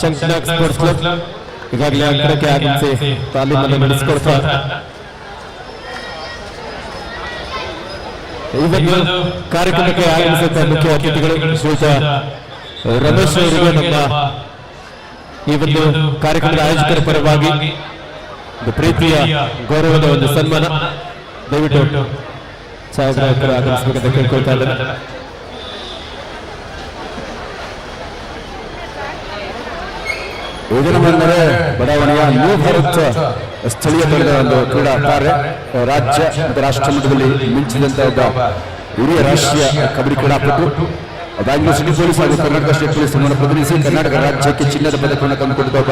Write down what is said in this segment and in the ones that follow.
ಶಂಕನಾಗ್ sports club ಈಗಾಗಲೇ ಅಂಕಣಕ್ಕೆ ಆಗಮಿಸಿ ತಾಲೀಮನ್ನು ನಡೆಸಿಕೊಡ್ತಾರೆ. ಈ ಒಂದು ಕಾರ್ಯಕ್ರಮಕ್ಕೆ ಆಗಮಿಸಿದ ಮುಖ್ಯ ಅತಿಥಿಗಳು ಶ್ರೀಯುತ ರಮೇಶ್ ಅವರಿಗೆ ನಮ್ಮ ಈ ಒಂದು ಕಾರ್ಯಕ್ರಮದ ಆಯೋಜಕರ ಪರವಾಗಿ ಪ್ರೀತಿಯ ಗೌರವದ ಒಂದು ಸನ್ಮಾನ. ದಯವಿಟ್ಟು ಛಾಯಾಗ್ರಾಹಕರು ಆಗಮಿಸಬೇಕಂತ ಕೇಳ್ಕೊಳ್ತಾ ಇದ್ದಾರೆ. ಯೋಜನೆಂದರೆ ಬಡಾವಣೆಯ ನ್ಯೂ ಭಾರತ್ ಸ್ಥಳೀಯ ತಂಡದ ಒಂದು ಕ್ರೀಡಾ ಕಾರ್ಯ ರಾಜ್ಯ ಮತ್ತು ರಾಷ್ಟ್ರ ಮಟ್ಟದಲ್ಲಿ ಮಿಂಚಿದಂತಹ ಒಬ್ಬ ಹಿರಿಯ ರಾಷ್ಟ್ರೀಯ ಕಬಡ್ಡಿ ಕ್ರೀಡಾಪಟು, ಬ್ಯಾಂಗ್ಳೂರು ಸಿಟಿ ಪೊಲೀಸ್ ಹಾಗೂ ಕರ್ನಾಟಕ ಸ್ಟೇಟ್ ಪೊಲೀಸ್ ಅನ್ನು ಪ್ರತಿನಿಧಿಸಿ ಕರ್ನಾಟಕ ರಾಜ್ಯಕ್ಕೆ ಚಿನ್ನದ ಪದಕವನ್ನು ತಂದುಕೊಟ್ಟಿದ್ದ ಒಬ್ಬ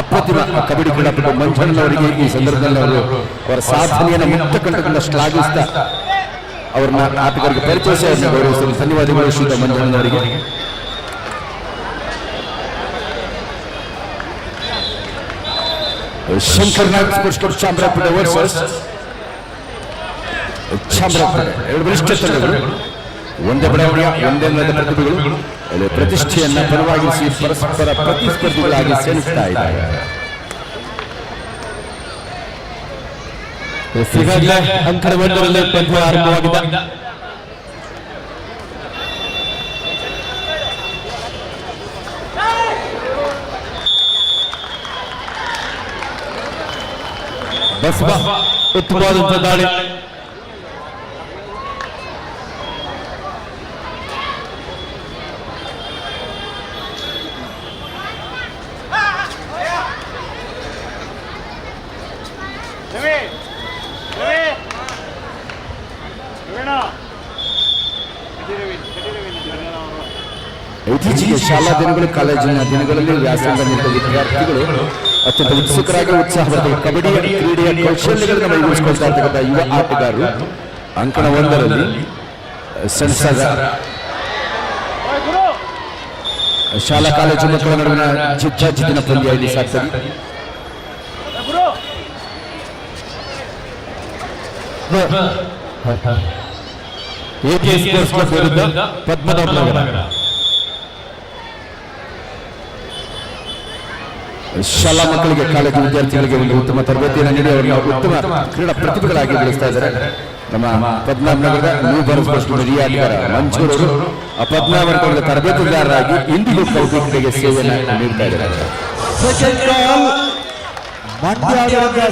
ಅಪ್ರತಿಮ ಕಬಡ್ಡಿ ಕ್ರೀಡಾಪಟು ಮಂಜಣ್ಣನವರಿಗೆ ಈ ಸಂದರ್ಭದಲ್ಲಿ ಅವರ ಸಾಧನೆಯನ್ನು ಮುಕ್ತ ಕಂಠದಿಂದ ಶ್ಲಾಘಿಸಿದ ಅವರನ್ನ ಆಟಗಾರರಿಗೆ ಪರಿಚಯಿಸಿ ಅವರನ್ನು ಗೌರವಿಸಲು ಧನ್ಯವಾದಗಳು ಶ್ರೀಯುತ ಮಂಜಣ್ಣನವರಿಗೆ. Shankarnag sports club Chamarajpet versus Chamarajpet ಎರಡು ಬಲಿಷ್ಠ ತಂಡಗಳು, ಒಂದೇ ಬಡಾವಣೆಯ ಒಂದೇ ನೆಲದ ಪ್ರತಿಭೆಗಳು ಪ್ರತಿಷ್ಠೆಯನ್ನ ಪರವಾಗಿಸಿ ಪರಸ್ಪರ ಪ್ರತಿಸ್ಪರ್ಧಿಗಳಾಗಿ ಸೆಣಸ್ತಾ ಇದ್ದಾರೆ. ಈಗಾಗಲೇ ಅಂಕಣ ಒಂದರಲ್ಲಿ ಪಂದ್ಯ ಆರಂಭವಾಗಿದೆ. ಉತ್ತಮವಾದಂತಹ ದಾಳಿ. ಇತ್ತೀಚೆಗೆ ಶಾಲಾ ದಿನಗಳು, ಕಾಲೇಜಿನ ದಿನಗಳಲ್ಲಿ ವ್ಯಾಸಂಗ ನಿಂತ ವಿದ್ಯಾರ್ಥಿಗಳು ಅತ್ಯಂತ ಉತ್ಸುಕರಾಗಿ ಉತ್ಸಾಹವಾಗಿ ಕಬಡ್ಡಿಯ ಕ್ರೀಡೆಯ ಕೌಶಲ್ಯಗಳನ್ನು ಮೈಗೂಡಿಸಿಕೊಳ್ತಾ ಇರ್ತಕ್ಕಂಥ ಯುವ ಆಟಗಾರರು ಅಂಕಣ ಒಂದರಲ್ಲಿ ಸೆಣಸಾದ ಶಾಲಾ ಕಾಲೇಜು ಮಕ್ಕಳ ನಡುವಿನ ಜಿದ್ದಾಜಿದ್ದಿನ ಪಂದ್ಯ ಇಲ್ಲಿ ಸಾಗ್ತದೆ. ಎಕೆ ಸ್ಪೋರ್ಟ್ಸ್ ಕ್ಲಬ್ ವಿರುದ್ಧ ಪದ್ಮನಾಭನಗರ. ಶಾಲಾ ಮಕ್ಕಳಿಗೆ, ಕಾಲೇಜು ವಿದ್ಯಾರ್ಥಿಗಳಿಗೆ ಒಂದು ಉತ್ತಮ ತರಬೇತಿಯನ್ನು ನೀಡಿ ಅವರನ್ನು ಉತ್ತಮ ಕ್ರೀಡಾ ಪ್ರತಿಭೆಗಳಾಗಿ ಬೆಳೆಸ್ತಾ ಇದ್ದಾರೆ. ನಮ್ಮ ಪದ್ಮನಾಭನಗರದ ನ್ಯೂ ಭಾರತ್ ಸ್ಪೋರ್ಟ್ಸ್ ಕ್ಲಬ್ ಹಿರಿಯ ಆಟಗಾರ ಮಂಜೂರ್ ಅವರು ಪದ್ಮನಾಭನಗರದ ತರಬೇತುದಾರರಾಗಿ ಇಂದಿಗೂ ಕಬಡ್ಡಿ ಕ್ರೀಡೆಗೆ ಸೇವೆಯನ್ನು ನೀಡ್ತಾ ಇದ್ದಾರೆ.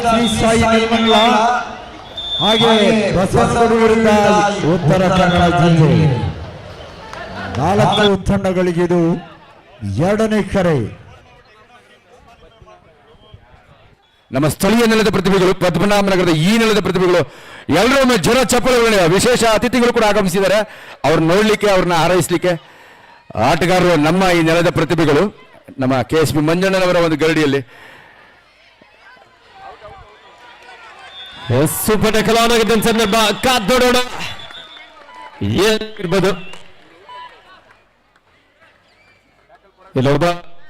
ಶ್ರೀ ಸಾಯಿ ನಿರ್ಮಲ ಹಾಗೆ ಬಸವನಗುಡಿ ವಿರುದ್ಧ ಉತ್ತರ ಕನ್ನಡ ಜಿಲ್ಲೆ. 4 ತಂಡಗಳಿಗೆ ಇದು ಎರಡನೇ ಕರೆ. ನಮ್ಮ ಸ್ಥಳೀಯ ನೆಲದ ಪ್ರತಿಭೆಗಳು, ಪದ್ಮನಾಭನಗರದ ಈ ನೆಲದ ಪ್ರತಿಭೆಗಳು ಎಲ್ಲರೊಮ್ಮೆ ಜ್ವರ ಚಪ್ಪಲುಗಳ ವಿಶೇಷ ಅತಿಥಿಗಳು ಕೂಡ ಆಗಮಿಸಿದ್ದಾರೆ. ಅವ್ರನ್ನ ನೋಡ್ಲಿಕ್ಕೆ, ಅವ್ರನ್ನ ಹಾರೈಸಲಿಕ್ಕೆ ಆಟಗಾರರು ನಮ್ಮ ಈ ನೆಲದ ಪ್ರತಿಭೆಗಳು ನಮ್ಮ KSP ಮಂಜಣ್ಣನವರ ಒಂದು ಗರಡಿಯಲ್ಲಿ ಸೂಪರ್ ಕಲಾವಿದ ಸಂದರ್ಭ ಕಾದ್ ನೋಡೋಣ ಏನಿರ್ಬೋದು. ಇಲ್ಲೊಬ್ಬ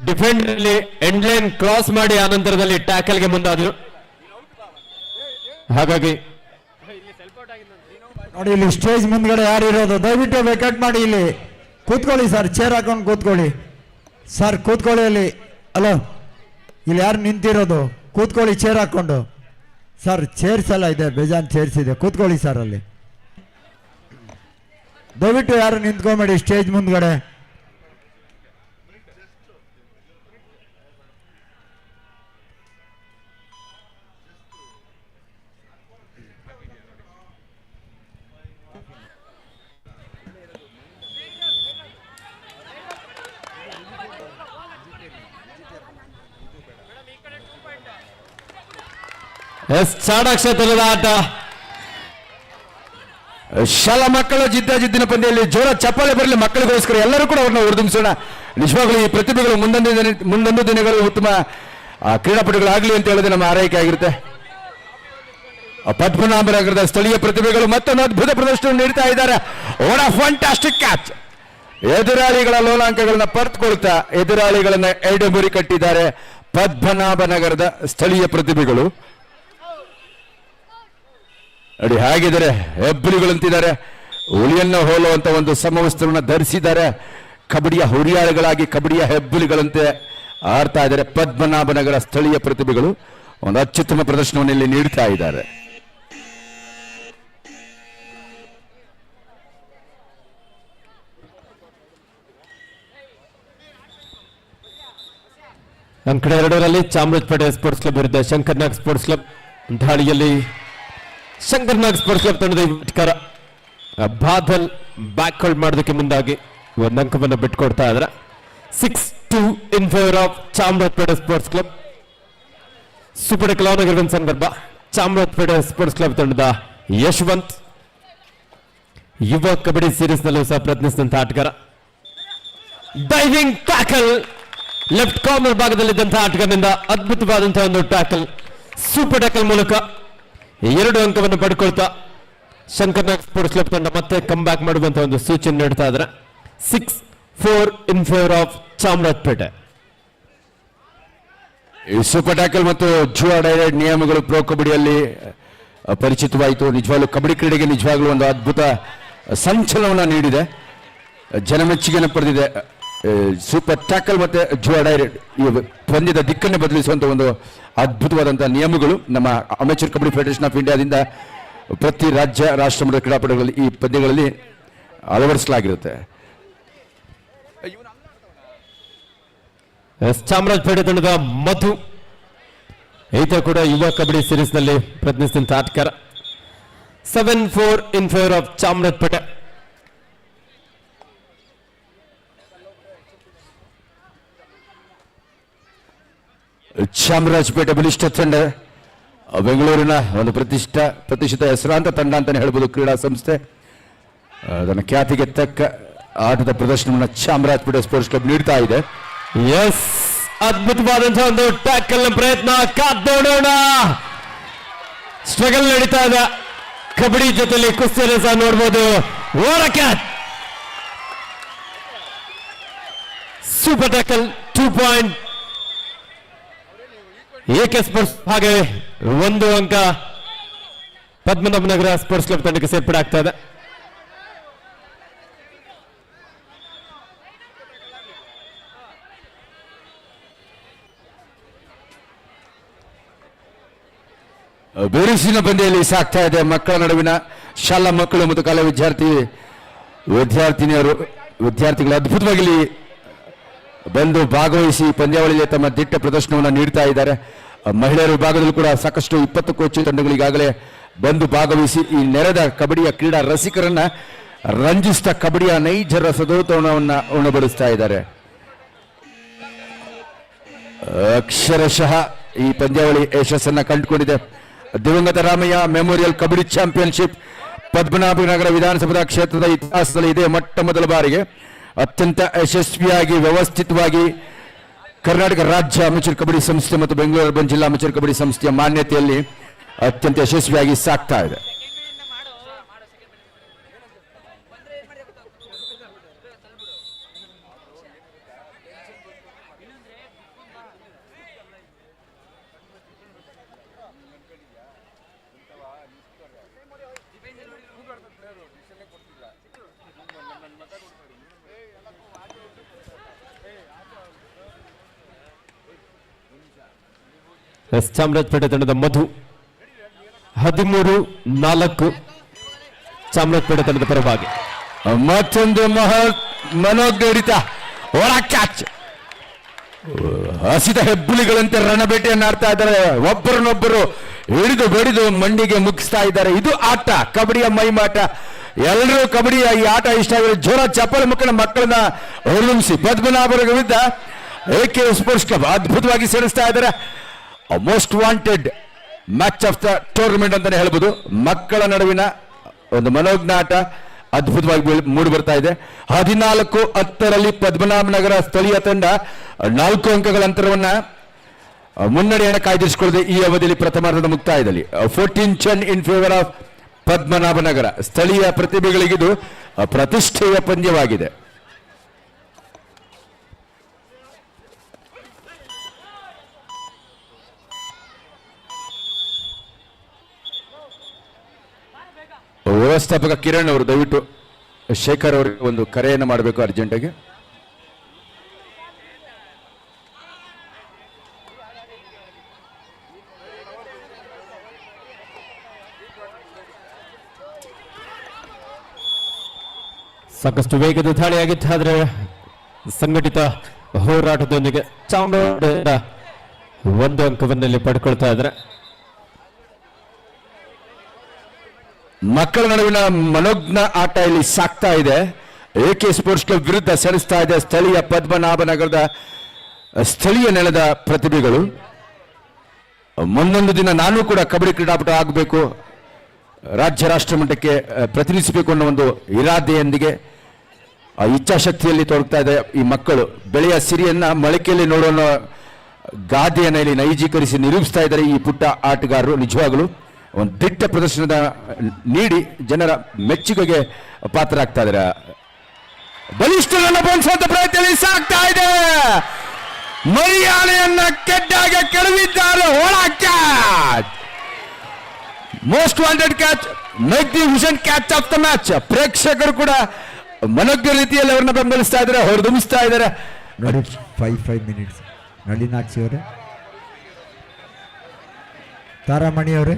ಡಿಫೆಂಡ್ ಅಲ್ಲಿ ಎಂಡ್ ಲೈನ್ ಕ್ರಾಸ್ ಮಾಡಿ ಆನಂತರದಲ್ಲಿ ಟ್ಯಾಕಲ್ಗೆ ಮುಂದಾದ್ರು. ಹಾಗಾಗಿ ನೋಡಿ, ಇಲ್ಲಿ ಸ್ಟೇಜ್ ಮುಂದ್ಗಡೆ ಯಾರು ಇರೋದು ದಯವಿಟ್ಟು ವೆಕಟ್ ಮಾಡಿ ಇಲ್ಲಿ ಕೂತ್ಕೊಳ್ಳಿ ಸರ್. ಚೇರ್ ಹಾಕೊಂಡು ಕೂತ್ಕೊಳ್ಳಿ ಸರ್, ಕೂತ್ಕೊಳ್ಳಿ ಅಲ್ಲಿ. ಅಲೋ, ಇಲ್ಲಿ ಯಾರು ನಿಂತಿರೋದು ಕೂತ್ಕೊಳ್ಳಿ ಚೇರ್ ಹಾಕೊಂಡು ಸರ್. ಚೇರ್ಸ್ ಎಲ್ಲ ಇದೆ, ಬೇಜಾನ್ ಚೇರ್ಸ್ ಇದೆ, ಕೂತ್ಕೊಳ್ಳಿ ಸರ್ ಅಲ್ಲಿ. ದಯವಿಟ್ಟು ಯಾರು ನಿಂತ್ಕೊಂಬೇಡಿ ಸ್ಟೇಜ್ ಮುಂದ್ಗಡೆ. ಚಾಣಾಕ್ಷತನದ ಆಟ. ಶಾಲಾ ಮಕ್ಕಳ ಜಿದ್ದಾಜಿದ್ದಿನ ಪಂದ್ಯದಲ್ಲಿ ಜೋರ ಚಪ್ಪಾಳೆ ಬರಲಿ ಮಕ್ಕಳಿಗೋಸ್ಕರ. ಎಲ್ಲರೂ ಕೂಡ ಅವ್ರನ್ನ ಹುರಿದುಂಬಿಸೋಣ. ನಿಜವಾಗ್ಲೂ ಈ ಪ್ರತಿಭೆಗಳು ಮುಂದೊಂದು ದಿನಗಳು ಉತ್ತಮ ಕ್ರೀಡಾಪಟುಗಳಾಗಲಿ ಅಂತ ಹೇಳೋದು ನಮ್ಮ ಆರೈಕೆ ಆಗಿರುತ್ತೆ. ಪದ್ಮನಾಭನಗರದ ಸ್ಥಳೀಯ ಪ್ರತಿಭೆಗಳು ಮತ್ತೊಂದು ಅದ್ಭುತ ಪ್ರದರ್ಶನ ನೀಡ್ತಾ ಇದ್ದಾರೆ. What a fantastic catch. ಎದುರಾಳಿಗಳ ಲೋಲಾಂಕಗಳನ್ನ ಪರ್ತ್ಕೊಳ್ತಾ ಎದುರಾಳಿಗಳನ್ನ ಎಡೆಮುರಿ ಕಟ್ಟಿದ್ದಾರೆ ಪದ್ಮನಾಭನಗರದ ಸ್ಥಳೀಯ ಪ್ರತಿಭೆಗಳು. ನೋಡಿ ಹಾಗಿದ್ದಾರೆ, ಹೆಬ್ಬುಲಿಗಳಂತಿದ್ದಾರೆ. ಹುಲಿಯನ್ನು ಹೋಲುವಂತ ಒಂದು ಸಮವಸ್ತ್ರವನ್ನು ಧರಿಸಿದ್ದಾರೆ. ಕಬಡ್ಡಿಯ ಹುರಿಯಾಳುಗಳಾಗಿ, ಕಬಡ್ಡಿಯ ಹೆಬ್ಬುಲಿಗಳಂತೆ ಆಡ್ತಾ ಇದ್ದಾರೆ. ಪದ್ಮನಾಭನಗರ ಸ್ಥಳೀಯ ಪ್ರತಿಭೆಗಳು ಒಂದು ಅತ್ಯುತ್ತಮ ಪ್ರದರ್ಶನವನ್ನು ಇಲ್ಲಿ ನೀಡ್ತಾ ಇದ್ದಾರೆ. ಅಂಕಡ 2ರಲ್ಲಿ ಚಾಮರಾಜಪೇಟೆ ಸ್ಪೋರ್ಟ್ಸ್ ಕ್ಲಬ್ ವಿರುದ್ಧ ಶಂಕರ್ನಾಗ್ ಸ್ಪೋರ್ಟ್ಸ್ ಕ್ಲಬ್ ದಾಳಿಯಲ್ಲಿ ಶಂಕರ್ನಾಗ್ ಸ್ಪೋರ್ಟ್ಸ್ ಕ್ಲಬ್ ತಂಡದ ವಿಕೆಟ್ಕರ ಬಾದಲ್ ಬ್ಯಾಕ್ ಹೋಲ್ಡ್ ಮಾಡೋದಕ್ಕೆ ಮುಂದಾಗಿ ಒಂದು ಅಂಕವನ್ನು ಬಿಟ್ಕೊಡ್ತಾ ಇದ್ದಾರೆ. 6-2 in favour of Chamarajpet sports club. Super tackle on ಆಗಿರುವ ಸಂದರ್ಭ ಚಾಮರಾಜಪೇಟೆ ಸ್ಪೋರ್ಟ್ಸ್ ಕ್ಲಬ್ ತಂಡದ ಯಶವಂತ್ ಯುವ ಕಬಡ್ಡಿ ಸೀರೀಸ್ ನಲ್ಲೂ ಸಹ ಪ್ರಯತ್ನಿಸಿದಂತಹ ಆಟಗಾರ. ಡೈವಿಂಗ್ ಟ್ಯಾಕಲ್ ಲೆಫ್ಟ್ ಕಾರ್ನರ್ ಭಾಗದಲ್ಲಿದ್ದಂತಹ ಆಟಗಾರನಿಂದ ಅದ್ಭುತವಾದಂತಹ ಒಂದು ಟ್ಯಾಕಲ್, ಸೂಪರ್ ಟ್ಯಾಕಲ್ ಮೂಲಕ 2 ಅಂಕವನ್ನು ಪಡ್ಕೊಳ್ತಾ ಶಂಕರ್ನಾಗ್ ಸ್ಪೋರ್ಟ್ಸ್ ಕ್ಲಬ್ ತಂಡ ಮತ್ತೆ ಕಮ್ ಬ್ಯಾಕ್ ಮಾಡುವಂತಹ ಒಂದು ಸೂಚನೆ ನೀಡ್ತಾ ಇದ್ದಾರೆ. 6-4 ಇನ್ ಫೇವರ್ ಆಫ್ ಚಾಮರಾಜಪೇಟೆ. ಈ ಸೂಪರ್ ಟ್ಯಾಕಲ್ ಮತ್ತು ಜುವಾ ಡೈರೆಕ್ಟ್ ನಿಯಮಗಳು ಪ್ರೋ ಕಬಡ್ಡಿಯಲ್ಲಿ ಪರಿಚಿತವಾಯಿತು. ನಿಜವಾಗ್ಲೂ ಕಬಡ್ಡಿ ಕ್ರೀಡೆಗೆ ನಿಜವಾಗ್ಲೂ ಒಂದು ಅದ್ಭುತ ಸಂಚಲನವನ್ನು ನೀಡಿದೆ, ಜನಮೆಚ್ಚುಗೆಯನ್ನು ಪಡೆದಿದೆ. ಸೂಪರ್ ಟ್ಯಾಕಲ್ ಮತ್ತೆ ಜುವಾ ಡೈರೆಕ್ಟ್ ಈ ಪಂದ್ಯದ ದಿಕ್ಕನ್ನು ಬದಲಿಸುವಂತ ಒಂದು ಅದ್ಭುತವಾದಂತಹ ನಿಯಮಗಳು ನಮ್ಮ ಅಮೆಚೂರ್ ಕಬಡ್ಡಿ ಫೆಡರೇಷನ್ ಆಫ್ ಇಂಡಿಯಾದಿಂದ ಪ್ರತಿ ರಾಜ್ಯ ರಾಷ್ಟ್ರ ಮಟ್ಟದ ಕ್ರೀಡಾಪಟುಗಳಲ್ಲಿ ಈ ಪಂದ್ಯಗಳಲ್ಲಿ ಅಳವಡಿಸಲಾಗಿರುತ್ತೆ. ಚಾಮರಾಜಪೇಟೆ ತಂಡದ ಮಧು ಈತ ಕೂಡ ಯುವ ಕಬಡ್ಡಿ ಸೀರೀಸ್ ನಲ್ಲಿ ಪ್ರಯತ್ನಿಸಿದಂತ ಆಟಗಾರ. 7-4 in favour of Chamarajpet. Chamarajpet ಬಲಿಷ್ಠ ತಂಡ ಬೆಂಗಳೂರಿನ ಒಂದು ಪ್ರತಿಷ್ಠಿತ ಹೆಸರಾಂತ ತಂಡ ಅಂತಾನೆ ಹೇಳ್ಬೋದು. ಕ್ರೀಡಾ ಸಂಸ್ಥೆ ಅದನ್ನ ಖ್ಯಾತಿಗೆ ತಕ್ಕ ಆಟದ ಪ್ರದರ್ಶನವನ್ನು ಚಾಮರಾಜಪೇಟೆ ಸ್ಪೋರ್ಟ್ಸ್ ಕ್ಲಬ್ ನೀಡ್ತಾ ಇದೆ. ಎಸ್, ಅದ್ಭುತವಾದಂತಹ ಒಂದು ಟ್ಯಾಕಲ್ ಪ್ರಯತ್ನ, ಕಾದೋಡೋಣ. ಸ್ಟ್ರಗಲ್ ನಡೀತಾ ಇದೆ, ಕಬಡ್ಡಿ ಜೊತೆಲಿ ಕುಸ್ತಿಯನ್ನು ಸಹ ನೋಡಬಹುದು. ಸೂಪರ್ ಟ್ಯಾಕಲ್ 2 ಪಾಯಿಂಟ್ ಏಕೆ ಸ್ಪೋರ್ಟ್ಸ್. ಹಾಗೆ 1 ಅಂಕ ಪದ್ಮನಾಭನಗರ ಸ್ಪೋರ್ಟ್ಸ್ ಕ್ಲಬ್ ತಂಡಕ್ಕೆ ಸೇರ್ಪಡೆ ಆಗ್ತಾ ಇದೆ. ಬಿರುಸಿನ ಪಂದ್ಯದಲ್ಲಿ ಸಾಗ್ತಾ ಇದೆ ಮಕ್ಕಳ ನಡುವಿನ. ಶಾಲಾ ಮಕ್ಕಳು ಮತ್ತು ಕಲಾ ವಿದ್ಯಾರ್ಥಿಗಳು ಅದ್ಭುತವಾಗಿ ಬಂದು ಭಾಗವಹಿಸಿ ಪಂದ್ಯಾವಳಿಯಲ್ಲಿ ತಮ್ಮ ದಿಟ್ಟ ಪ್ರದರ್ಶನವನ್ನು ನೀಡ್ತಾ ಇದ್ದಾರೆ. ಮಹಿಳೆಯರ ವಿಭಾಗದಲ್ಲೂ ಕೂಡ ಸಾಕಷ್ಟು 20ಕ್ಕೂ ಹೆಚ್ಚು ತಂಡಗಳಿಗಾಗಲೇ ಬಂದು ಭಾಗವಹಿಸಿ ಈ ನೆರೆದ ಕಬಡ್ಡಿಯ ಕ್ರೀಡಾ ರಸಿಕರನ್ನ ರಂಜಿಸ್ತಾ ಕಬಡ್ಡಿಯ ನೈಜ ರಸದೌತಣವನ್ನು ಉಣಬಡಿಸ್ತಾ ಇದ್ದಾರೆ. ಅಕ್ಷರಶಃ ಈ ಪಂದ್ಯಾವಳಿ ಯಶಸ್ಸನ್ನ ಕಂಡುಕೊಂಡಿದೆ. ದಿವಂಗತ ರಾಮಯ್ಯ ಮೆಮೋರಿಯಲ್ ಕಬಡ್ಡಿ ಚಾಂಪಿಯನ್ಶಿಪ್ ಪದ್ಮನಾಭನಗರ ವಿಧಾನಸಭಾ ಕ್ಷೇತ್ರದ ಇತಿಹಾಸದಲ್ಲಿ ಇದೇ ಮೊಟ್ಟ ಮೊದಲ ಬಾರಿಗೆ ಅತ್ಯಂತ ಯಶಸ್ವಿಯಾಗಿ ವ್ಯವಸ್ಥಿತವಾಗಿ ಕರ್ನಾಟಕ ರಾಜ್ಯ ಅಮೆಚೂರ್ ಕಬಡ್ಡಿ ಸಂಸ್ಥೆ ಮತ್ತು ಬೆಂಗಳೂರು ಅರ್ಬನ್ ಜಿಲ್ಲಾ ಅಮೆಚೂರ್ ಕಬಡ್ಡಿ ಸಂಸ್ಥೆಯ ಮಾನ್ಯತೆಯಲ್ಲಿ ಅತ್ಯಂತ ಯಶಸ್ವಿಯಾಗಿ ಸಾಗ್ತಾ ಇದೆ. ಚಾಮರಾಜಪೇಟೆ ತಂಡದ ಮಧು 13-4 ಚಾಮರಾಜಪೇಟೆ ತಂಡದ ಪರವಾಗಿ. ಮತ್ತೊಂದು ಮನೋಜ್ಞ ಒಳ ಕ್ಯಾಚ್. ಹಸಿದ ಹೆಬ್ಬುಲಿಗಳಂತೆ ರಣಬೇಟೆಯನ್ನು ಆಡ್ತಾ ಇದ್ದಾರೆ. ಒಬ್ಬರನ್ನೊಬ್ಬರು ಹಿಡಿದು ಬಡಿದು ಮಂಡಿಗೆ ಮುಗಿಸ್ತಾ ಇದ್ದಾರೆ. ಇದು ಆಟ, ಕಬಡ್ಡಿಯ ಮೈಮಾಟ. ಎಲ್ಲರೂ ಕಬಡ್ಡಿಯ ಈ ಆಟ ಇಷ್ಟ ಆಗಿದೆ. ಜೋರ ಚಪ್ಪಲ ಮಕ್ಕಳನ್ನ ಹೊರಲಿಸಿ ಪದ್ಮನಾಭರ ವಿರುದ್ಧ AK ಸ್ಪೋರ್ಟ್ಸ್ ಕ್ಲಬ್ ಅದ್ಭುತವಾಗಿ ಸೇರಿಸ್ತಾ ಇದ್ದಾರೆ. Most wanted match of the tournament ಅಂತಾನೆ ಹೇಳ್ಬೋದು. ಮಕ್ಕಳ ನಡುವಿನ ಒಂದು ಮನೋಜ್ಞ ಆಟ ಅದ್ಭುತವಾಗಿ ಮೂಡಿ ಬರ್ತಾ ಇದೆ. 14-10 ಪದ್ಮನಾಭನಗರ ಸ್ಥಳೀಯ ತಂಡ 4 ಅಂಕಗಳ ಅಂತರವನ್ನ ಮುನ್ನಡೆಯನ್ನು ಕಾಯ್ದಿರಿಸಿಕೊಳ್ಳದೆ ಈ ಅವಧಿಯಲ್ಲಿ ಪ್ರಥಮಾರ್ಧದ ಮುಕ್ತಾಯದಲ್ಲಿ 14-10 ಇನ್ ಫೇವರ್ ಆಫ್ ಪದ್ಮನಾಭನಗರ. ಸ್ಥಳೀಯ ಪ್ರತಿಭೆಗಳಿಗಿದು ಪ್ರತಿಷ್ಠೆಯ ಪಂದ್ಯವಾಗಿದೆ. ವ್ಯವಸ್ಥಾಪಕ ಕಿರಣ್ ಅವರು ದಯವಿಟ್ಟು ಶೇಖರ್ ಅವರಿಗೆ ಒಂದು ಕರೆಯನ್ನು ಮಾಡಬೇಕು ಅರ್ಜೆಂಟಾಗಿ. ಸಾಕಷ್ಟು ವೇಗದ ದಾಳಿಯಾಗಿದ್ದಾದ್ರೆ ಸಂಘಟಿತ ಹೋರಾಟದೊಂದಿಗೆ ಚಾಮರಾಜ ಒಂದು ಅಂಕವನ್ನಲ್ಲಿ ಪಡ್ಕೊಳ್ತಾ ಇದ್ದಾರೆ. ಮಕ್ಕಳ ನಡುವಿನ ಮನೋಜ್ಞ ಆಟ ಇಲ್ಲಿ ಸಾಕ್ತಾ ಇದೆ. AK ಸ್ಪೋರ್ಟ್ಸ್ ಕ್ಲಬ್ ವಿರುದ್ಧ ಸೆಣಸ್ತಾ ಇದೆ ಸ್ಥಳೀಯ ಪದ್ಮನಾಭನಗರದ ಸ್ಥಳೀಯ ನೆಲದ ಪ್ರತಿಭೆಗಳು. ಮುಂದೊಂದು ದಿನ ನಾನು ಕೂಡ ಕಬಡ್ಡಿ ಕ್ರೀಡಾಪಟ ಆಗಬೇಕು, ರಾಜ್ಯ ರಾಷ್ಟ್ರ ಮಟ್ಟಕ್ಕೆ ಪ್ರತಿನಿಧಿಸಬೇಕು ಅನ್ನೋ ಒಂದು ಇರಾದೆಯೊಂದಿಗೆ ಆ ಇಚ್ಛಾಶಕ್ತಿಯಲ್ಲಿ ತೊಡಗ್ತಾ ಇದೆ ಈ ಮಕ್ಕಳು. ಬೆಳೆಯ ಸಿರಿಯನ್ನ ಮೊಳಕೆಯಲ್ಲಿ ನೋಡೋ ಗಾದೆಯನ್ನು ಇಲ್ಲಿ ನೈಜೀಕರಿಸಿ ನಿರೂಪಿಸ್ತಾ ಇದ್ದಾರೆ ಈ ಪುಟ್ಟ ಆಟಗಾರರು. ನಿಜವಾಗಲೂ ಒಂದು ದಿಟ್ಟ ಪ್ರದರ್ಶನದ ನೀಡಿ ಜನರ ಮೆಚ್ಚುಗೆಗೆ ಪಾತ್ರರಾಗ್ತಾ ಇದ್ದಾರೆ. ಬಲಿಷ್ಠರನ್ನ ಬಂಧಿಸುವಂತ ಪ್ರಯತ್ನದಲ್ಲಿ ಸಾಗ್ತಾ ಇದೆ. ಮರಿಯಾನೆಯನ್ನ ಕೆಟ್ಟಾಗ ಕೆಡವಿದ್ದಾರೆ. ಒಳ catch, most wanted catch, magnificent catch of the match. ಪ್ರೇಕ್ಷಕರು ಕೂಡ ಮನೋಜ್ಞ ರೀತಿಯಲ್ಲಿ ಅವ್ರನ್ನ ಬೆಂಬಲಿಸ್ತಾ ಇದ್ದಾರೆ, ಹೊರದುಂಬಿಸ್ತಾ ಇದ್ದಾರೆ. ನೋಡಿ 5 ಮಿನಿಟ್ಸ್. ನಳಿನಾಕ್ಷಿ ಅವರೇ, ತಾರಾಮಣಿ ಅವರೇ,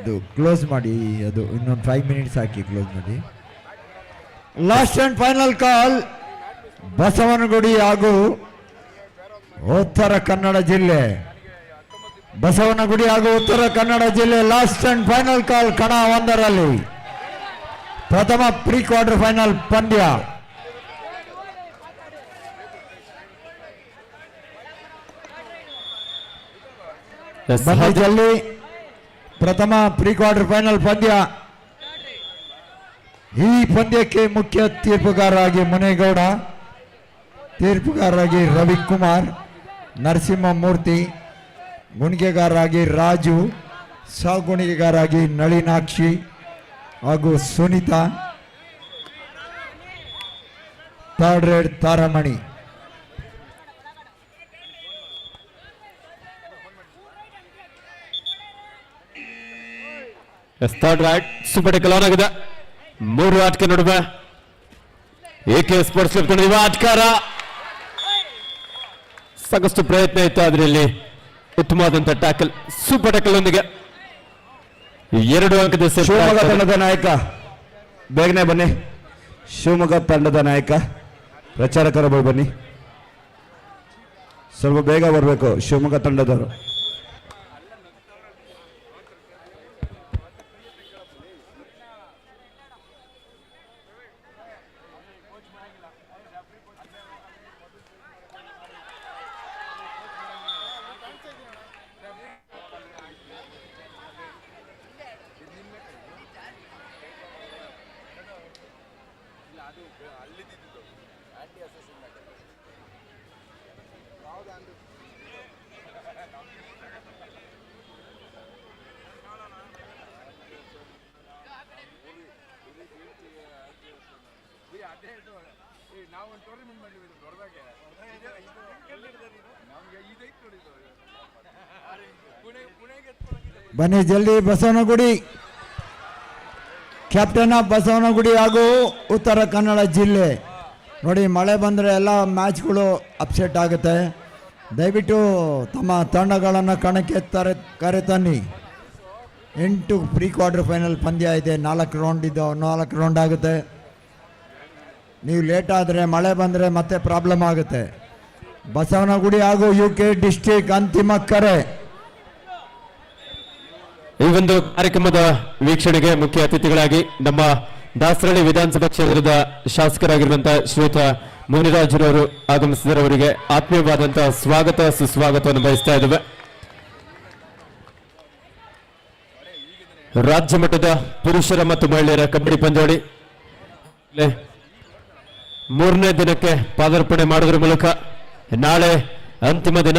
ಇದು ಕ್ಲೋಸ್ ಮಾಡಿ, ಅದು ಇನ್ನೊಂದು 5 ಮಿನಿಟ್ಸ್ ಹಾಕಿ ಕ್ಲೋಸ್ ಮಾಡಿ. Last and final call Basavanagudi ಹಾಗೂ ಉತ್ತರ ಕನ್ನಡ ಜಿಲ್ಲೆ. ಬಸವನಗುಡಿ ಹಾಗೂ ಉತ್ತರ ಕನ್ನಡ ಜಿಲ್ಲೆ ಲಾಸ್ಟ್ ಅಂಡ್ ಫೈನಲ್ ಕಾಲ್ ಕಣ ಒಂದರಲ್ಲಿ ಪ್ರಥಮ ಪ್ರೀ ಕ್ವಾರ್ಟರ್ ಫೈನಲ್ ಪಂದ್ಯ. ಬನ್ನೈಜಲ್ಲಿ ಪ್ರಥಮ ಪ್ರೀ ಕ್ವಾರ್ಟರ್ ಫೈನಲ್ ಪಂದ್ಯ. ಈ ಪಂದ್ಯಕ್ಕೆ ಮುಖ್ಯ ತೀರ್ಪುಗಾರರಾಗಿ ಮುನೇಗೌಡ, ತೀರ್ಪುಗಾರರಾಗಿ ರವಿಕುಮಾರ್, ನರಸಿಂಹಮೂರ್ತಿ, ಗುಣಿಗೆಗಾರರಾಗಿ ರಾಜು, ಸಹಗುಣಿಗೆಗಾರರಾಗಿ ನಳಿನಾಕ್ಷಿ ಹಾಗೂ Sunita, third raid Taramani. Third raid super tackle on ಆಗಿದೆ. 3 ಆಟಕ್ಕೆ ನಡುವೆ AK ಸ್ಪೋರ್ಟ್ಸ್ ಕ್ಲಬ್ ತಂಡದ ಆಟಗಾರ ಸಾಕಷ್ಟು ಪ್ರಯತ್ನ ಇತ್ತು, ಆದ್ರೆ ಇಲ್ಲಿ ಉತ್ತಮವಾದಂತ ಟ್ಯಾಕಲ್, ಸೂಪರ್ ಟ್ಯಾಕಲ್ ಒಂದಿಗೆ 2 ಅಂಕದ set ಶಿವಮೊಗ್ಗ ಆಗ್ತದೆ. ತಂಡದ ನಾಯಕ ಬೇಗನೆ ಬನ್ನಿ. ಶಿವಮೊಗ್ಗ ತಂಡದ ನಾಯಕ ಪ್ರಚಾರಕರು ಬನ್ನಿ, ಸ್ವಲ್ಪ ಬೇಗ ಬರಬೇಕು ಶಿವಮೊಗ್ಗ ತಂಡದವರು. ಬನ್ನಿ ಜಲ್ದಿ. ಬಸವನಗುಡಿ ಕ್ಯಾಪ್ಟನ್ ಆಫ್ ಬಸವನಗುಡಿ ಹಾಗೂ ಉತ್ತರ ಕನ್ನಡ ಜಿಲ್ಲೆ. ನೋಡಿ, ಮಳೆ ಬಂದರೆ ಎಲ್ಲ ಮ್ಯಾಚ್ಗಳು ಅಪ್ಸೆಟ್ ಆಗುತ್ತೆ. ದಯವಿಟ್ಟು ತಮ್ಮ ತಂಡಗಳನ್ನು ಕಣಕ್ಕೆ ಕರೆತನ್ನಿ. 8 ಪ್ರೀ ಕ್ವಾರ್ಟರ್ ಫೈನಲ್ ಪಂದ್ಯ ಇದೆ, 4 ರೌಂಡ್ ಇದೆ, 4 ರೌಂಡ್ ಆಗುತ್ತೆ. ನೀವು ಲೇಟ್ ಆದರೆ ಮಳೆ ಬಂದರೆ ಮತ್ತೆ ಪ್ರಾಬ್ಲಮ್ ಆಗುತ್ತೆ. ಬಸವನಗುಡಿ ಹಾಗೂ UK ಡಿಸ್ಟ್ರಿಕ್ಟ್ ಅಂತಿಮ ಕರೆ. ಈ ಒಂದು ಕಾರ್ಯಕ್ರಮದ ವೀಕ್ಷಣೆಗೆ ಮುಖ್ಯ ಅತಿಥಿಗಳಾಗಿ ನಮ್ಮ ದಾಸರಳ್ಳಿ ವಿಧಾನಸಭಾ ಕ್ಷೇತ್ರದ ಶಾಸಕರಾಗಿರುವಂತಹ ಶ್ರೀಯುತ ಮುನಿರಾಜರವರು ಆಗಮಿಸಿದರೆ ಅವರಿಗೆ ಆತ್ಮೀಯವಾದಂತಹ ಸ್ವಾಗತ ಸುಸ್ವಾಗತವನ್ನು ಬಯಸ್ತಾ ಇದ್ದೇವೆ. ರಾಜ್ಯ ಮಟ್ಟದ ಪುರುಷರ ಮತ್ತು ಮಹಿಳೆಯರ ಕಬಡ್ಡಿ ಪಂದ್ಯಾವಳಿ 3ನೇ ದಿನಕ್ಕೆ ಪಾದಾರ್ಪಣೆ ಮಾಡುವುದರ ಮೂಲಕ ನಾಳೆ ಅಂತಿಮ ದಿನ.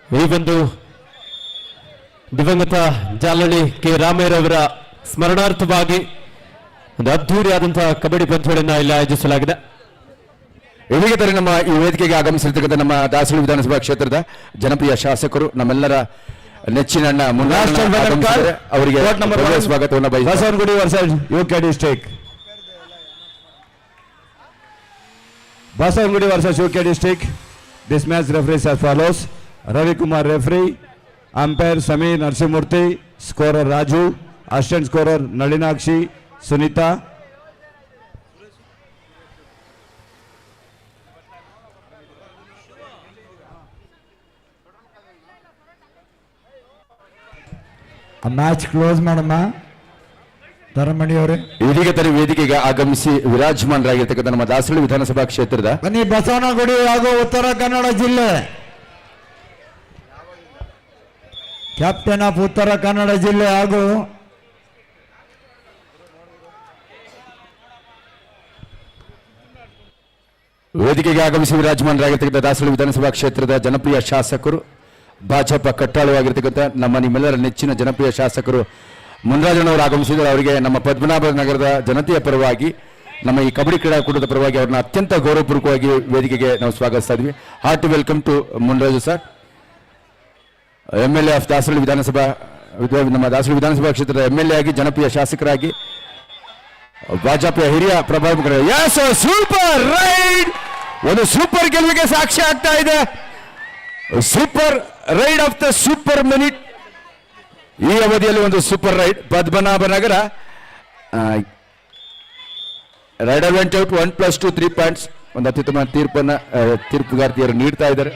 ಈ ಒಂದು ದಿವಂಗತ ಜಾಲಹಳ್ಳಿ ಕೆ ರಾಮಯ್ಯರವರ ಸ್ಮರಣಾರ್ಥವಾಗಿ ಒಂದು ಅದ್ಧೂರಿಯಾದಂತಹ ಕಬಡ್ಡಿ ಪಂದ್ಯಾವಳಿಯನ್ನು ಇಲ್ಲಿ ಆಯೋಜಿಸಲಾಗಿದೆ. ಇದೀಗ ನಮ್ಮ ಈ ವೇದಿಕೆಗೆ ಆಗಮಿಸಿರ್ತಕ್ಕಂಥ ನಮ್ಮ ದಾಸರಳ್ಳಿ ವಿಧಾನಸಭಾ ಕ್ಷೇತ್ರದ ಜನಪ್ರಿಯ ಶಾಸಕರು, ನಮ್ಮೆಲ್ಲರ ನೆಚ್ಚಿನ ಅಣ್ಣ ಅವರಿಗೆ ಸ್ವಾಗತವನ್ನು ಬಯಸುತ್ತೇನೆ. Basavanagudi versus UK district. Basavangudi versus UK district. This match referees as follows: Ravi Kumar referee, umpire Samir Narsimurthy, scorer Raju, assistant scorer Nalinakshi, Sunita, ಆ ಮ್ಯಾಚ್ ಕ್ಲೋಸ್ ಮಾಡಮ್ಮ ಧರ್ಮಣಿ ಅವರೇ. ಇದೀಗ ತನ್ನ ವೇದಿಕೆಗೆ ಆಗಮಿಸಿ ವಿರಾಜಮಾನರಾಗಿರ್ತಕ್ಕಂಥ ನಮ್ಮ ದಾಸರಳ್ಳಿ ವಿಧಾನಸಭಾ ಕ್ಷೇತ್ರದ ಬನ್ನಿ ಬಸವನಗುಡಿ ಹಾಗೂ ಉತ್ತರ ಕನ್ನಡ ಜಿಲ್ಲೆ ಕ್ಯಾಪ್ಟನ್ ಆಫ್ ಉತ್ತರ ಕನ್ನಡ ಜಿಲ್ಲೆ ಹಾಗೂ ವೇದಿಕೆಗೆ ಆಗಮಿಸಿ ವಿರಾಜಮಾನರಾಗಿರ್ತಕ್ಕಂಥ ದಾಸರಳ್ಳಿ ವಿಧಾನಸಭಾ ಕ್ಷೇತ್ರದ ಜನಪ್ರಿಯ ಶಾಸಕರು, ಭಾಜಪ ಕಟ್ಟಾಳುವಾಗಿರ್ತಕ್ಕಂಥ ನಮ್ಮ ನಿಮ್ಮೆಲ್ಲರ ನೆಚ್ಚಿನ ಜನಪ್ರಿಯ ಶಾಸಕರು ಮುನ್ರಾಜನವರು ಆಗಮಿಸಿದರು. ಅವರಿಗೆ ನಮ್ಮ ಪದ್ಮನಾಭ ನಗರದ ಜನತೆಯ ಪರವಾಗಿ, ನಮ್ಮ ಈ ಕಬಡ್ಡಿ ಕ್ರೀಡಾಕೂಟದ ಪರವಾಗಿ ಅವ್ರನ್ನ ಅತ್ಯಂತ ಗೌರವಪೂರ್ವಕವಾಗಿ ವೇದಿಕೆಗೆ ನಾವು ಸ್ವಾಗತಿಸ್ತಾ ಇದ್ವಿ. Heart welcome to Muniraju sir, MLA of Dasarahalli ವಿಧಾನಸಭಾ, ನಮ್ಮ ದಾಸರಳ್ಳಿ ವಿಧಾನಸಭಾ ಕ್ಷೇತ್ರದ MLA ಆಗಿ, ಜನಪ್ರಿಯ ಶಾಸಕರಾಗಿ, ಭಾಜಪಾ ಹಿರಿಯ ಪ್ರಭಾವಿ. ಸೂಪರ್ ರೈಡ್, ಒಂದು ಸೂಪರ್ ಗೆಲುವಿಗೆ ಸಾಕ್ಷಿ ಆಗ್ತಾ ಇದೆ. Super raid of the super minute. ಈ ಅವಧಿಯಲ್ಲಿ ಒಂದು super raid. Padmanabhanagar raider went out 1+2 3 points. ಒಂದು ಅತ್ಯುತ್ತಮ ತೀರ್ಪನ್ನ ತೀರ್ಪುಗಾರ್ತಿಯರು ನೀಡ್ತಾ ಇದ್ದಾರೆ.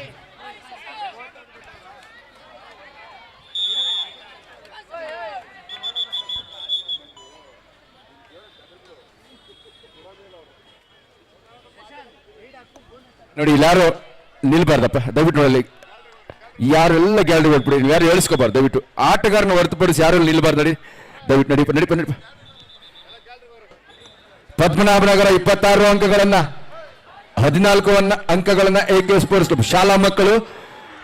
ನೋಡಿ, ಇಲ್ಲಿ ಯಾರು ನಿಲ್ಬಾರ್ದಪ್ಪ ದಯವಿಟ್ಟು. ನೋಡಲಿ, ಯಾರೆಲ್ಲ ಗ್ಯಾಲರಿ ಹೊರಟ್ಬಿಡಿ, ನೀವು ಯಾರು ಹೇಳಿಸ್ಕೋಬಾರ್ದು ದಯವಿಟ್ಟು. ಆಟಗಾರನ ಹೊರತುಪಡಿಸಿ ಯಾರು ನಿಲ್ಬಾರ್ದು. ನಡಿ ದಯವಿಟ್ಟು, ನಡಿಪ. ಪದ್ಮನಾಭನಗರ 26 ಅಂಕಗಳನ್ನ, 14 ಅಂಕಗಳನ್ನ AK ಸ್ಪೋರ್ಟ್ಸ್ ಕ್ಲಬ್ ಶಾಲಾ ಮಕ್ಕಳು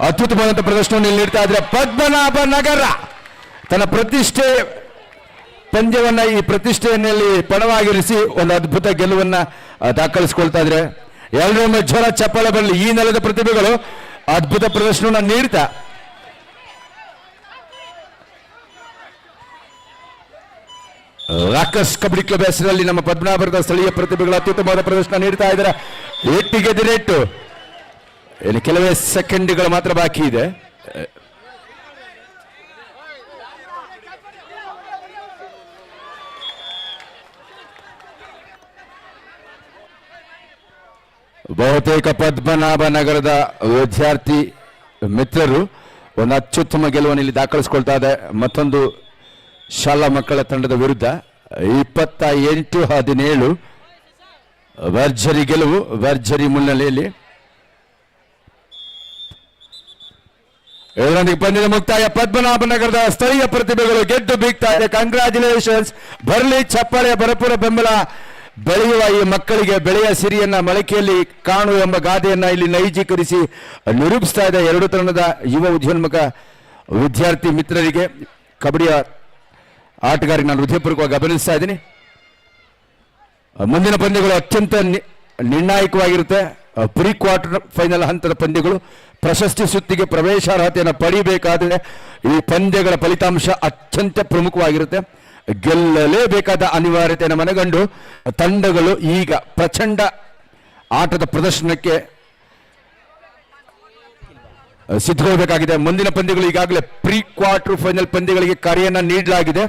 ಅತ್ಯುತ್ತಮವಾದಂಥ ಪ್ರದರ್ಶನವನ್ನು ನೀಡ್ತಾ ಇದ್ರೆ. ಪದ್ಮನಾಭನಗರ ತನ್ನ ಪ್ರತಿಷ್ಠೆ ಪಂದ್ಯವನ್ನ, ಈ ಪ್ರತಿಷ್ಠೆಯಲ್ಲಿ ಪಣವಾಗಿರಿಸಿ ಒಂದು ಅದ್ಭುತ ಗೆಲುವನ್ನ ದಾಖಲಿಸಿಕೊಳ್ತಾ ಇದ್ರೆ. ಎಲ್ಲರೊಮ್ಮೆ ಜ್ವರ ಚಪ್ಪಾಳೆ ಬರಲಿ. ಈ ನೆಲದ ಪ್ರತಿಭೆಗಳು ಅದ್ಭುತ ಪ್ರದರ್ಶನವನ್ನು ನೀಡ್ತಾ ರಾಕಸ್ ಕಬಡ್ಡಿ ಕ್ಲಬ್ ಹೆಸರಲ್ಲಿ ನಮ್ಮ ಪದ್ಮನಾಭರದ ಸ್ಥಳೀಯ ಪ್ರತಿಭೆಗಳು ಅತ್ಯುತ್ತಮವಾದ ಪ್ರದರ್ಶನ ನೀಡ್ತಾ ಇದ್ದಾರೆ. ಏಟಿಗೆ ದಿನೇಟು, ಇನ್ನು ಕೆಲವೇ ಸೆಕೆಂಡ್ಗಳು ಮಾತ್ರ ಬಾಕಿ ಇದೆ. ಬಹುತೇಕ ಪದ್ಮನಾಭನಗರದ ವಿದ್ಯಾರ್ಥಿ ಮಿತ್ರರು ಒಂದು ಅತ್ಯುತ್ತಮ ಗೆಲುವನ್ನು ಇಲ್ಲಿ ದಾಖಲಿಸಿಕೊಳ್ತಾ ಇದೆ. ಮತ್ತೊಂದು ಶಾಲಾ ಮಕ್ಕಳ ತಂಡದ ವಿರುದ್ಧ 28-17 ಭರ್ಜರಿ ಗೆಲುವು, ಭರ್ಜರಿ ಮುನ್ನೆಲೆಯಲ್ಲಿ. ಇದರೊಂದಿಗೆ ಪಂದ್ಯದ ಮುಕ್ತಾಯ. ಪದ್ಮನಾಭನಗರದ ಸ್ಥಳೀಯ ಪ್ರತಿಭೆಗಳು ಗೆದ್ದು ಬೀಗ್ತಾ ಇದೆ. ಕಂಗ್ರಾಚುಲೇಷನ್ಸ್. ಬರಲಿ ಚಪ್ಪಾಳೆಯ ಭರಪೂರ ಬೆಂಬಲ. ಬೆಳೆಯುವ ಈ ಮಕ್ಕಳಿಗೆ ಬೆಳೆಯ ಸಿರಿಯನ್ನ ಮೊಳಕೆಯಲ್ಲಿ ಕಾಣು ಎಂಬ ಗಾದೆಯನ್ನ ಇಲ್ಲಿ ನೈಜೀಕರಿಸಿ ನಿರೂಪಿಸ್ತಾ ಇದೆ. ಎರಡು ತಂಡದ ಯುವ ಉದ್ಯೋನ್ಮುಖ ವಿದ್ಯಾರ್ಥಿ ಮಿತ್ರರಿಗೆ, ಕಬಡ್ಡಿಯ ಆಟಗಾರರಿಗೆ ನಾನು ಹೃದಯಪೂರ್ವಕವಾಗಿ ಅಭಿನಂದಿಸ್ತಾ ಇದ್ದೀನಿ. ಮುಂದಿನ ಪಂದ್ಯಗಳು ಅತ್ಯಂತ ನಿರ್ಣಾಯಕವಾಗಿರುತ್ತೆ. ಪ್ರೀ ಕ್ವಾರ್ಟರ್ ಫೈನಲ್ ಹಂತದ ಪಂದ್ಯಗಳು. ಪ್ರಶಸ್ತಿ ಸುತ್ತಿಗೆ ಪ್ರವೇಶಾರ್ಹತೆಯನ್ನು ಪಡೆಯಬೇಕಾದರೆ ಈ ಪಂದ್ಯಗಳ ಫಲಿತಾಂಶ ಅತ್ಯಂತ ಪ್ರಮುಖವಾಗಿರುತ್ತೆ. ಗೆಲ್ಲಲೇಬೇಕಾದ ಅನಿವಾರ್ಯತೆಯನ್ನು ಮನಗಂಡು ತಂಡಗಳು ಈಗ ಪ್ರಚಂಡ ಆಟದ ಪ್ರದರ್ಶನಕ್ಕೆ ಸಿದ್ಧಗೊಳ್ಳಬೇಕಾಗಿದೆ. ಮುಂದಿನ ಪಂದ್ಯಗಳು ಈಗಾಗಲೇ ಪ್ರೀ ಕ್ವಾರ್ಟರ್ ಫೈನಲ್ ಪಂದ್ಯಗಳಿಗೆ ಕರೆಯನ್ನ ನೀಡಲಾಗಿದೆ.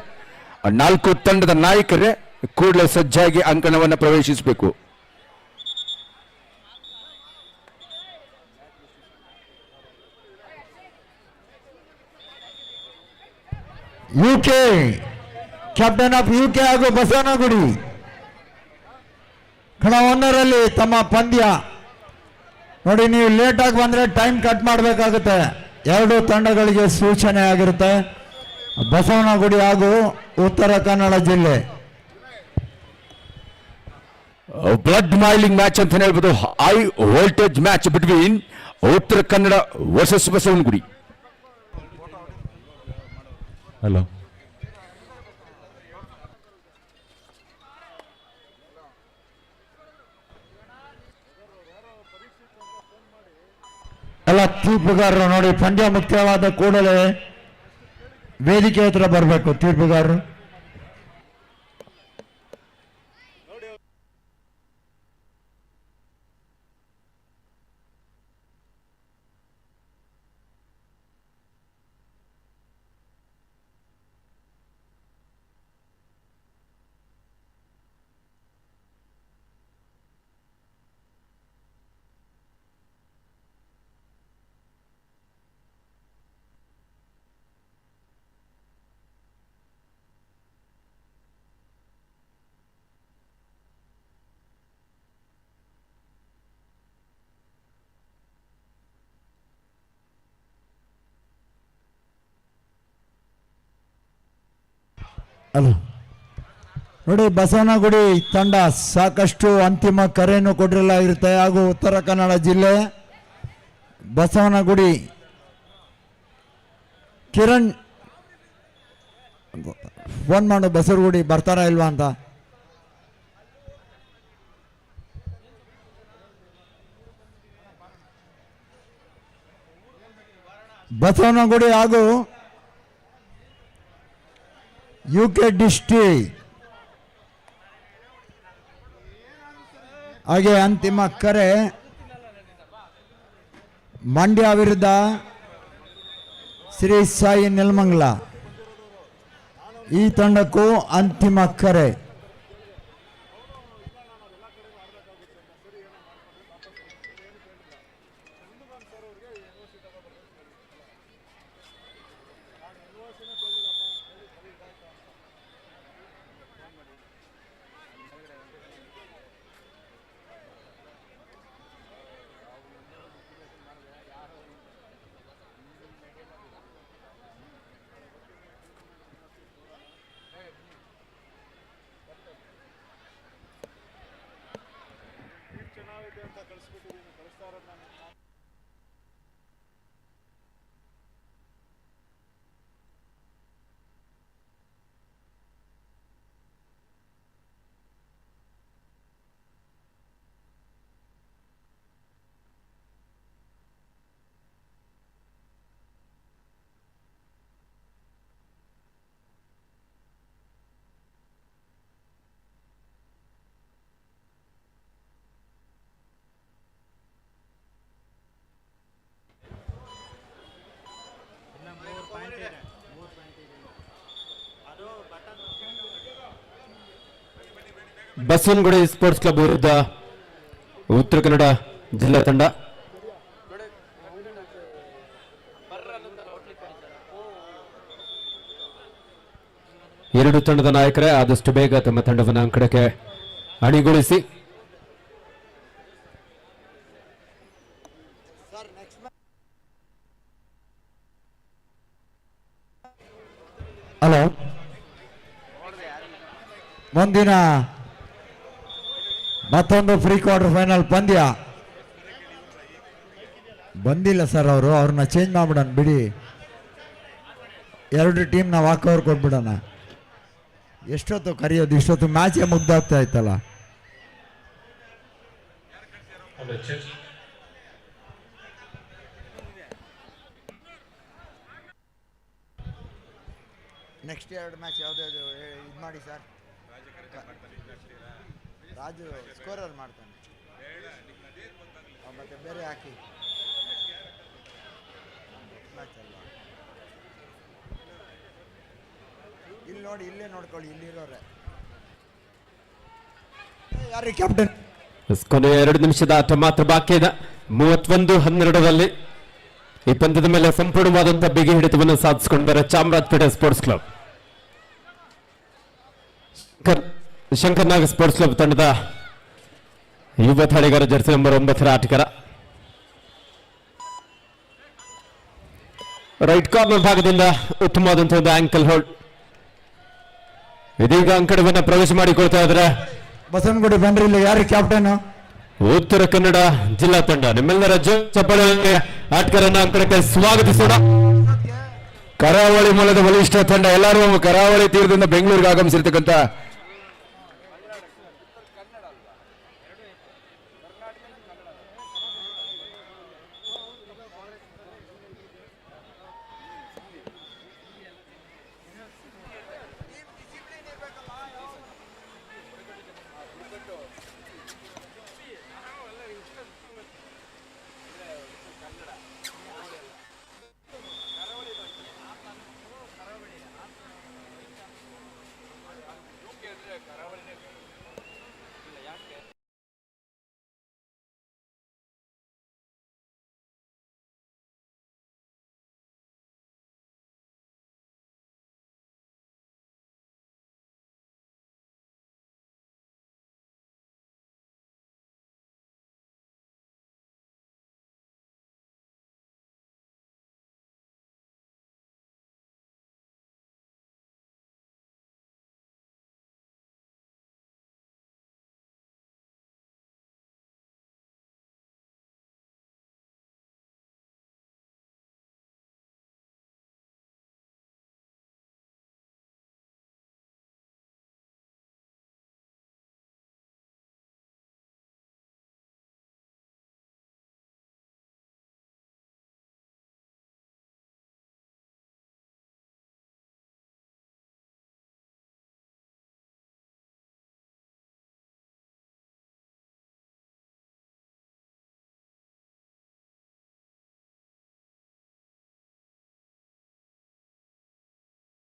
4 ತಂಡದ ನಾಯಕರೇ ಕೂಡಲೇ ಸಜ್ಜಾಗಿ ಅಂಕಣವನ್ನು ಪ್ರವೇಶಿಸಬೇಕು. UK ಕ್ಯಾಪ್ಟನ್ ಆಫ್ UK ಹಾಗೂ ಬಸವನಗುಡಿ ಕಣ 1ರಲ್ಲಿ ತಮ್ಮ ಪಂದ್ಯ ನೋಡಿ. ನೀವು ಲೇಟಾಗಿ ಬಂದರೆ ಟೈಮ್ ಕಟ್ ಮಾಡಬೇಕಾಗುತ್ತೆ. ಎರಡು ತಂಡಗಳಿಗೆ ಸೂಚನೆ ಆಗಿರುತ್ತೆ. ಬಸವನಗುಡಿ ಹಾಗೂ ಉತ್ತರ ಕನ್ನಡ ಜಿಲ್ಲೆ. ಬ್ಲಡ್ ಬಾಯ್ಲಿಂಗ್ ಮ್ಯಾಚ್ ಅಂತ ಹೇಳ್ಬೋದು. High voltage match between Uttara Kannada versus Basavanagudi. hello. ಎಲ್ಲ ತೀರ್ಪುಗಾರರು ನೋಡಿ, ಪಂದ್ಯ ಮುಖ್ಯವಾದ ಕೂಡಲೇ ವೇದಿಕೆ ಹತ್ರ ಬರಬೇಕು ತೀರ್ಪುಗಾರರು. ಅಲ್ಲ ನೋಡಿ, ಬಸವನಗುಡಿ ತಂಡ ಸಾಕಷ್ಟು ಅಂತಿಮ ಕರೆಯನ್ನು ಕೊಟ್ಟಿರಲಾಗಿರುತ್ತೆ. ಹಾಗೂ ಉತ್ತರ ಕನ್ನಡ ಜಿಲ್ಲೆ ಬಸವನಗುಡಿ ಕಿರಣ್ ಫೋನ್ ಮಾಡು, ಬಸವನಗುಡಿ ಬರ್ತಾರಾ ಇಲ್ವಾ ಅಂತ. ಬಸವನಗುಡಿ ಹಾಗೂ UK ಡಿಸ್ಟ್ರಿಕ್ಟ್ ಹಾಗೆ ಅಂತಿಮ ಕರೆ ಮಂಡ್ಯ ವಿರುದ್ಧ ಶ್ರೀ ಸಾಯಿ ನೆಲಮಂಗಲ. ಈ ತಂಡಕ್ಕೂ ಅಂತಿಮ ಕರೆ. ಬಸವನಗುಡಿ ಸ್ಪೋರ್ಟ್ಸ್ ಕ್ಲಬ್ ವಿರುದ್ಧ ಉತ್ತರ ಕನ್ನಡ ಜಿಲ್ಲಾ ತಂಡ. ಎರಡು ತಂಡದ ನಾಯಕರೇ ಆದಷ್ಟು ಬೇಗ ತಮ್ಮ ತಂಡವನ್ನು ಅಂಕಣಕ್ಕೆ ಅಣಿಗೊಳಿಸಿ. ಹಲೋ, ಮುಂದಿನ ಮತ್ತೊಂದು ಪ್ರೀ ಕ್ವಾರ್ಟರ್ ಫೈನಲ್ ಪಂದ್ಯ ಬಂದಿಲ್ಲ ಸರ್. ಅವ್ರನ್ನ ಚೇಂಜ್ ಮಾಡ್ಬಿಡೋಣ ಬಿಡಿ. ಎರಡು ಟೀಮ್ ನಾವು ವಾಕೌರ್ ಕೊಟ್ಬಿಡೋಣ. ಎಷ್ಟೊತ್ತು ಕರೆಯೋದು, ಇಷ್ಟೊತ್ತು ಮ್ಯಾಚೇ ಮುಗ್ದಾಗ್ತಾ ಇತ್ತಲ್ಲ. ನೆಕ್ಸ್ಟ್ ಎರಡು ಮ್ಯಾಚ್ ಯಾವುದಾದ್ರು ಇದು ಮಾಡಿ ಸರ್. ರಾಜು ಸ್ಕೋರರ್ ಮಾಡ್ತಾನೆ, ಮತ್ತೆ ಬೇರೆ ಹಾಕಿ ಮ್ಯಾಚ್ ಅಲ್ವಾ. ಇಲ್ಲಿ ನೋಡಿ, ಇಲ್ಲೇ ನೋಡ್ಕೊಳ್ಳಿ, ಇಲ್ಲಿರೋರೆ ಯಾರು ಕ್ಯಾಪ್ಟನ್. ಕೊನೆಯ 2 ನಿಮಿಷದ ಆಟ ಮಾತ್ರ ಬಾಕಿ ಇದೆ. 31-12 ಈ ಪಂದ್ಯದ ಮೇಲೆ ಸಂಪೂರ್ಣವಾದಂತಹ ಬಿಗಿ ಹಿಡಿತವನ್ನು ಸಾಧಿಸಿಕೊಂಡಿದ್ದಾರೆ Chamarajpet sports club. Shankarnag sports club ತಂಡದ ಯುವ ತಾಳಿಗಾರ ಜರ್ಸಿ ನಂಬರ್ 9 ಆಟಗಾರ. ರೈಟ್ ಕಾರ್ನರ್ ಭಾಗದಿಂದ ಉತ್ತಮವಾದಂತಹ ಒಂದು ಆಂಕಲ್ ಹೋಲ್ಡ್. ಇದೀಗ ಅಂಕಣವನ್ನು ಪ್ರವೇಶ ಮಾಡಿಕೊಳ್ತಾ ಇದ್ದಾರೆ ಬಸವನಗುಡಿ. ಬನ್ರಿ, ಇಲ್ಲಿ ಯಾರು ಕ್ಯಾಪ್ಟನ್? ಉತ್ತರ ಕನ್ನಡ ಜಿಲ್ಲಾ ತಂಡ. ನಿಮ್ಮೆಲ್ಲರ ಚಪ್ಪಾಳೆಗೆ ಆಟಗಾರನ ಅಂಕಣಕ್ಕೆ ಸ್ವಾಗತಿಸೋಣ. ಕರಾವಳಿ ಮೂಲದ ಬಲಿಷ್ಠ ತಂಡ, ಎಲ್ಲರೂ ಕರಾವಳಿ ತೀರದಿಂದ ಬೆಂಗಳೂರಿಗೆ ಆಗಮಿಸಿರ್ತಕ್ಕಂಥ